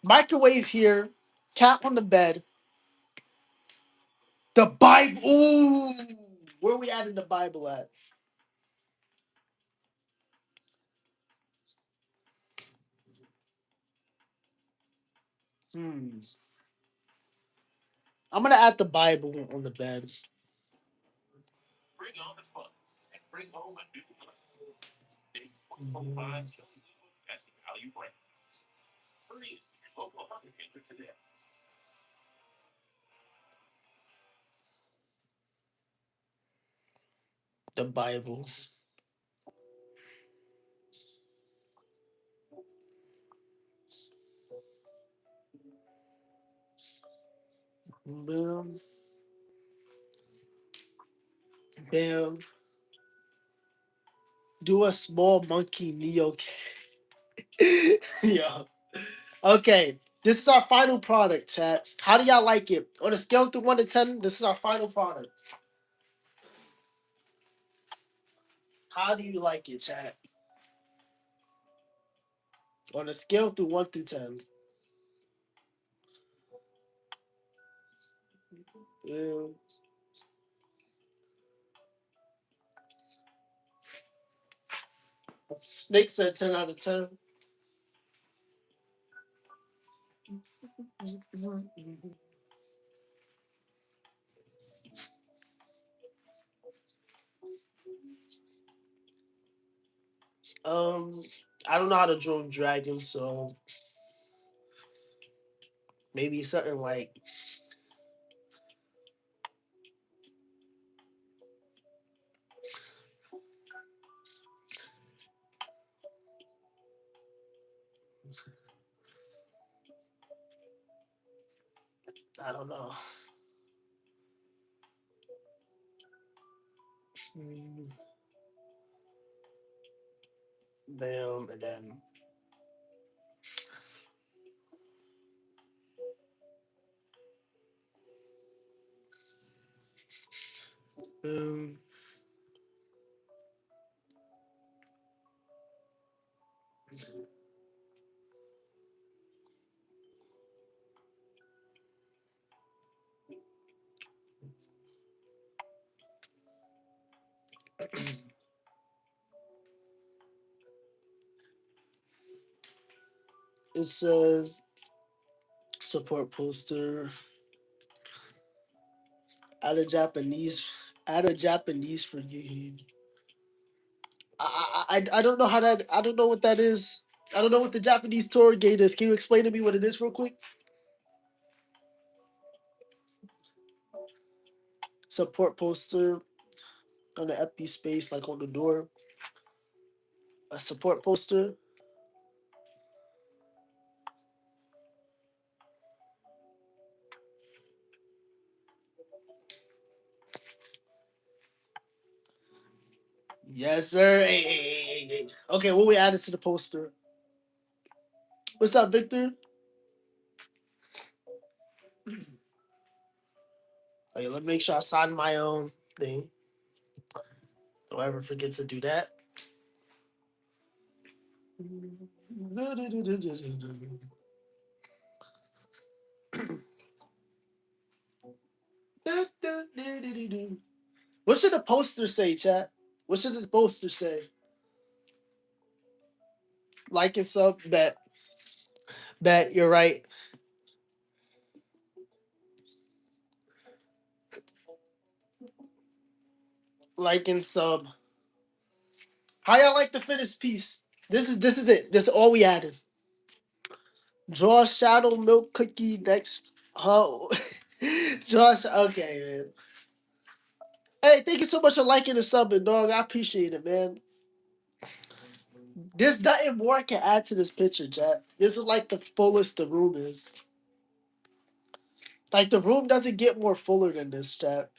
Microwave here. Cat on the bed. The Bible. Ooh. Where are we adding the Bible at? Hmm. I'm gonna add the Bible on the bed. Mhm. The Bible. Bam. Bam. Do a small monkey Neo. Yeah. Okay. This is our final product, chat. How do y'all like it? On a scale through 1 to 10, this is our final product. How do you like it, chat? On a scale through 1 through 10. Yeah. Snake said 10 out of 10. Um, I don't know how to draw dragons, so maybe something like I don't know. Bam, and then boom. It says support poster. Add a Japanese. Add a Japanese for you. I don't know how that. I don't know what that is. I don't know what the Japanese tour gate is. Can you explain to me what it is real quick? Support poster on the empty space, like on the door. A support poster. Yes, sir. Hey. Okay, what we added to the poster? What's up, Victor? Okay, let me make sure I sign my own thing. Don't ever forget to do that. What should the poster say, chat? What should the poster say? Like and sub. Bet. Bet you're right. Like and sub. How y'all like the finished piece? This is it. This is all we added. Draw shadow milk cookie next. Oh, Josh. Okay, man. Hey, thank you so much for liking and subbing, dog. I appreciate it, man. There's nothing more I can add to this picture, Jack. This is like the fullest the room is. Like the room doesn't get more fuller than this, chat.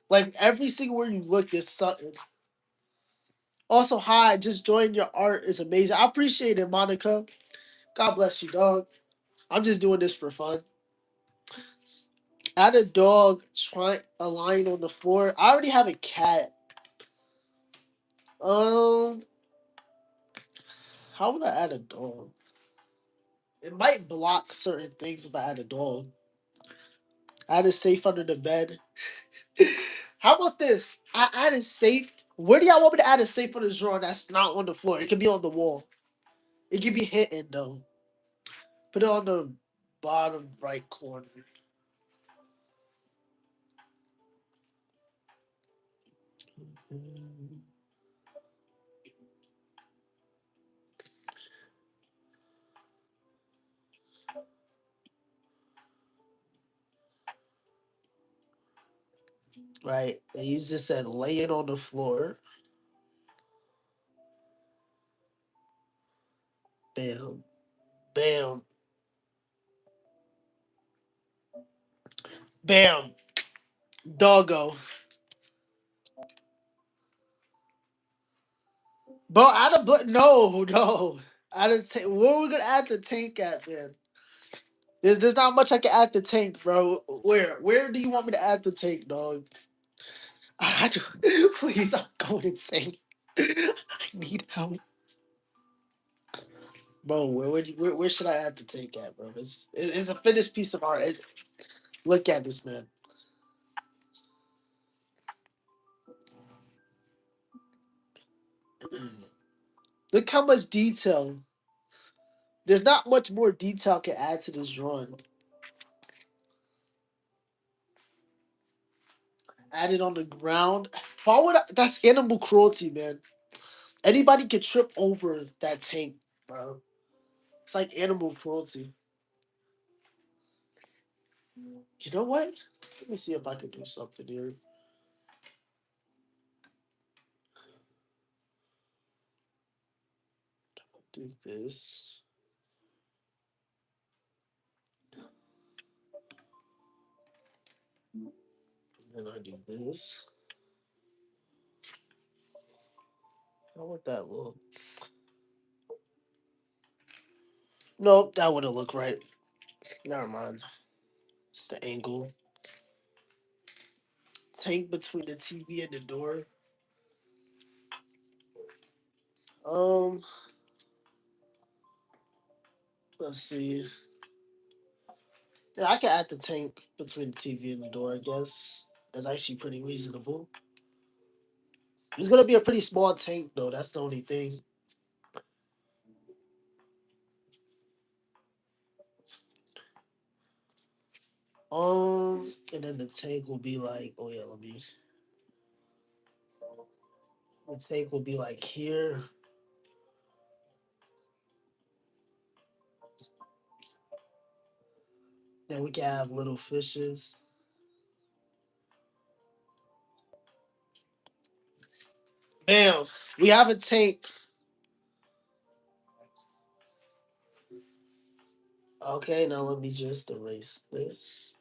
Like every single where you look, there's something. Also, hi, just joined your art is amazing. I appreciate it, Monica. God bless you, dog. I'm just doing this for fun. Add a dog trying a line on the floor. I already have a cat. Um, how would I add a dog? It might block certain things if I add a dog. Add a safe under the bed. How about this? I add a safe. Where do y'all want me to add a safe on the drawer that's not on the floor? It can be on the wall. It can be hidden though. Put it on the bottom right corner. Right. And you just said lay it on the floor. Bam. Bam. Bam. Doggo. Bro, add a no. Add a tank. Where are we gonna add the tank at, man? There's not much I can add the tank, bro. Where do you want me to add the tank, dog? Please, I'm going insane. I need help, bro. Where should I add the tank at, bro? It's a finished piece of art. Look at this, man. Look how much detail. There's not much more detail I can add to this drawing. Add it on the ground. Why would I? That's animal cruelty, man. Anybody could trip over that tank, bro. It's like animal cruelty. You know what? Let me see if I can do something here. Do this. Then I do this. How would that look? Nope, that wouldn't look right. Never mind. It's the angle. Tank between the TV and the door. Um, let's see. Yeah, I can add the tank between the TV and the door, I guess. That's actually pretty reasonable. It's gonna be a pretty small tank though, that's the only thing. And then the tank will be like, oh yeah, let me. The tank will be like here. Then we can have little fishes. Bam! We have a tank. Okay, now let me just erase this.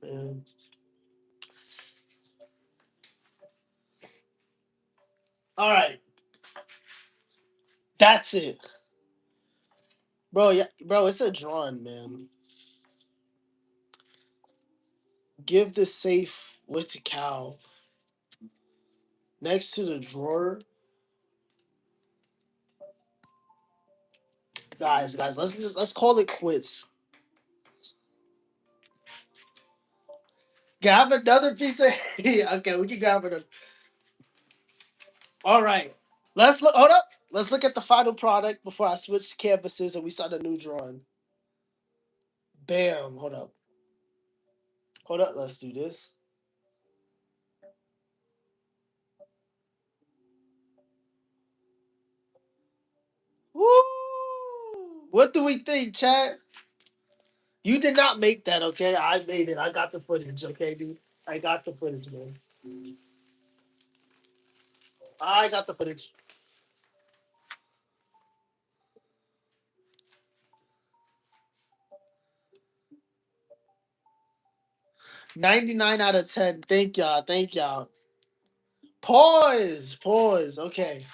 Bam. All right, that's it, bro. Yeah, bro, it's a drawing, man. Give the safe with the cow next to the drawer. Guys, let's call it quits. Grab another piece of. Okay, we can grab another. All right, let's look. Hold up. Let's look at the final product before I switch canvases and we start a new drawing. Bam. Hold up. Hold up. Let's do this. Woo! What do we think, chat? You did not make that, okay? I made it. I got the footage, okay, dude? I got the footage, man. I got the footage. 99 out of 10. Thank y'all. Thank y'all. Pause. Pause. Okay.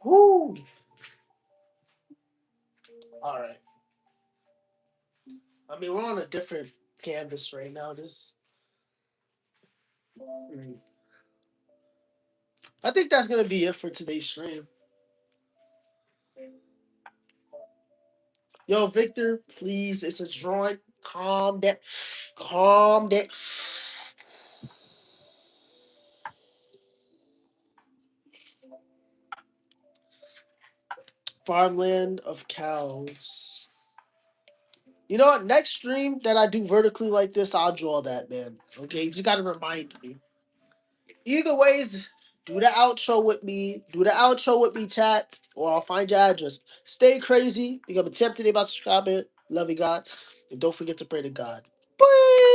Whoo. All right. I mean, we're on a different canvas right now. This. I think that's gonna be it for today's stream. Yo, Victor, please. It's a drawing. Calm down. Calm down. Farmland of cows. You know what? Next stream that I do vertically like this, I'll draw that, man. Okay, you just gotta remind me. Either ways, do the outro with me. Do the outro with me, chat, or I'll find your address. Stay crazy. Become a champ today by subscribing. Love you, God. And don't forget to pray to God. Bye.